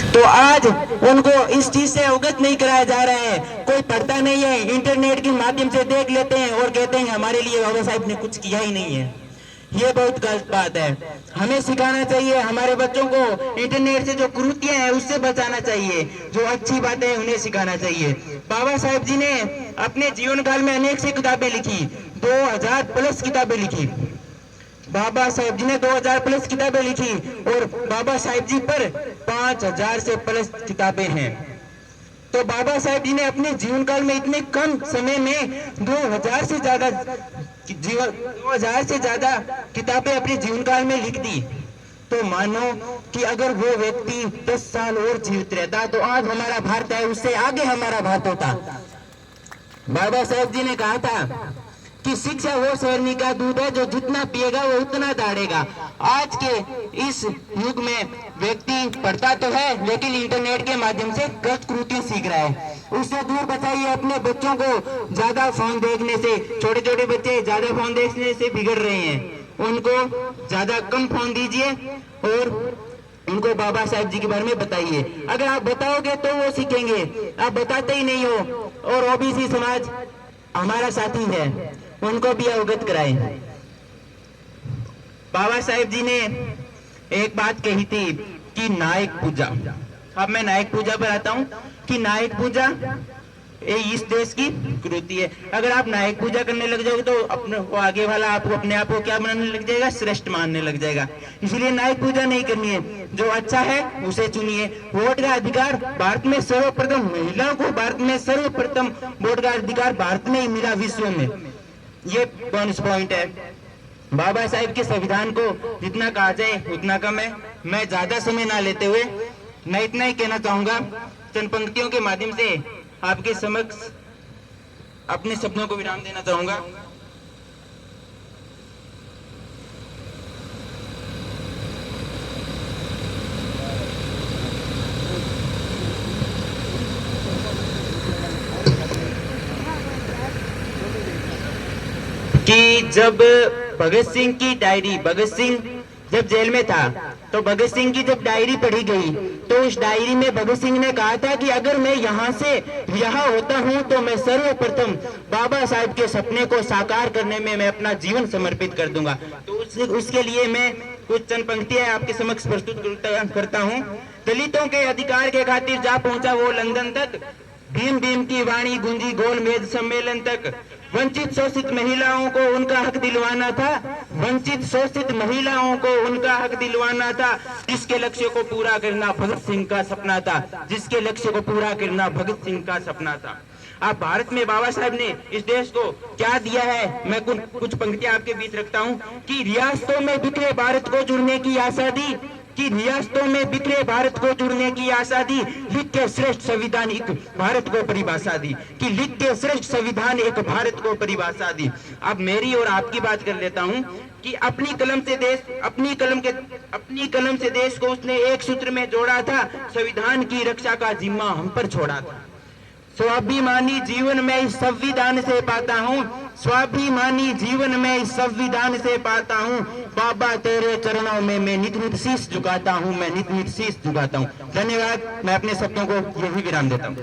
तो आज उनको इस चीज से अवगत नहीं कराया जा रहा है। कोई पढ़ता नहीं है, इंटरनेट के माध्यम से देख लेते हैं और कहते हैं हमारे लिए बाबा साहब ने कुछ किया ही नहीं है। ये बहुत गलत बात है। हमें सिखाना चाहिए, हमारे बच्चों को इंटरनेट से जो कुरीतियां हैं उससे बचाना चाहिए, जो अच्छी बातें हैं उन्हें सिखाना चाहिए। बाबा साहब जी ने अपने जीवन काल में अनेक सी किताबें लिखी, 2000 प्लस किताबें लिखी। बाबा साहब जी ने 2000 प्लस किताबें लिखी और बाबा साहब जी पर 5000 से प्लस किताबें हैं। तो बाबा साहब जी ने अपने जीवन काल में इतने कम समय में 2000 से ज्यादा किताबें अपने जीवन काल में लिख दी। तो मानो कि अगर वो व्यक्ति 10 साल और जीवित रहता तो आज हमारा भारत है उससे आगे हमारा भारत होता। बाबा साहब जी ने कहा था कि शिक्षा वो शेरनी का दूध है जो जितना पिएगा वो उतना दौड़ेगा। आज के इस युग में व्यक्ति पढ़ता तो है लेकिन इंटरनेट के माध्यम से गलत कृतियां सीख रहा है। उससे दूर बचाइए अपने बच्चों को ज्यादा फोन देखने से। छोटे छोटे बच्चे ज्यादा फोन देखने से बिगड़ रहे हैं, उनको ज्यादा कम फोन दीजिए और उनको बाबा साहब जी के बारे में बताइए। अगर आप बताओगे तो वो सीखेंगे, आप बताते ही नहीं हो। और ओबीसी समाज हमारा साथी है, उनको भी अवगत कराएं। बाबा साहेब जी ने एक बात कही थी कि नायक पूजा। अब मैं नायक पूजा पर आता हूं कि नायक पूजा ये इस देश की कृति है। अगर आप नायक पूजा करने लग जाओगे तो अपने वो आगे वाला आपको अपने आप को क्या मानने लग जाएगा, श्रेष्ठ मानने लग जाएगा। इसलिए नायक पूजा नहीं करनी है, जो अच्छा है उसे चुनिए। वोट का अधिकार भारत में सर्वप्रथम महिलाओं को, भारत में सर्वप्रथम वोट का अधिकार भारत में ही मिला विश्व में। ये बोनस पॉइंट है। बाबा साहेब के संविधान को जितना कहा जाए उतना कम है। मैं ज्यादा समय ना लेते हुए मैं इतना ही कहना चाहूंगा, चंद पंक्तियों के माध्यम से आपके समक्ष अपने शब्दों को विराम देना चाहूंगा। कि जब भगत सिंह की डायरी, भगत सिंह जब जेल में था तो भगत सिंह की जब डायरी पढ़ी गई तो उस डायरी में भगत सिंह ने कहा था कि अगर मैं यहाँ से रिहा होता हूँ तो मैं सर्वप्रथम बाबा साहब के सपने को साकार करने में मैं अपना जीवन समर्पित कर दूंगा। तो उसके लिए मैं कुछ चंद पंक्तियां आपके समक्ष प्रस्तुत करता हूँ। दलितों के अधिकार के खातिर जा पहुंचा वो लंदन तक, भीम भीम की वाणी गूंजी गोल मेज सम्मेलन तक। वंचित शोषित महिलाओं को उनका हक दिलवाना था, वंचित शोषित महिलाओं को उनका हक दिलवाना था। जिसके लक्ष्य को पूरा करना भगत सिंह का सपना था, जिसके लक्ष्य को पूरा करना भगत सिंह का सपना था। आप भारत में बाबा साहब ने इस देश को क्या दिया है, मैं कुछ पंक्तियां आपके बीच रखता हूं कि रियासतों में बिखरे भारत को जुड़ने की आजादी, कि रियासतों में बिखरे भारत को जुड़ने की आजादी, लिख के श्रेष्ठ संविधान एक भारत को परिभाषा दी, कि लिख के श्रेष्ठ संविधान एक भारत को परिभाषा दी। अब मेरी और आपकी बात कर लेता हूं कि अपनी कलम से देश को उसने एक सूत्र में जोड़ा था, संविधान की रक्षा का जिम्मा हम पर छोड़ा था। स्वाभिमानी जीवन में इस संविधान से पाता हूँ, स्वाभिमानी जीवन में इस संविधान से पाता हूँ। बाबा तेरे चरणों में मैं नित नित शीश झुकाता हूँ, मैं नित नित शीश झुकाता हूँ। धन्यवाद। मैं अपने शब्दों को यही विराम देता हूँ।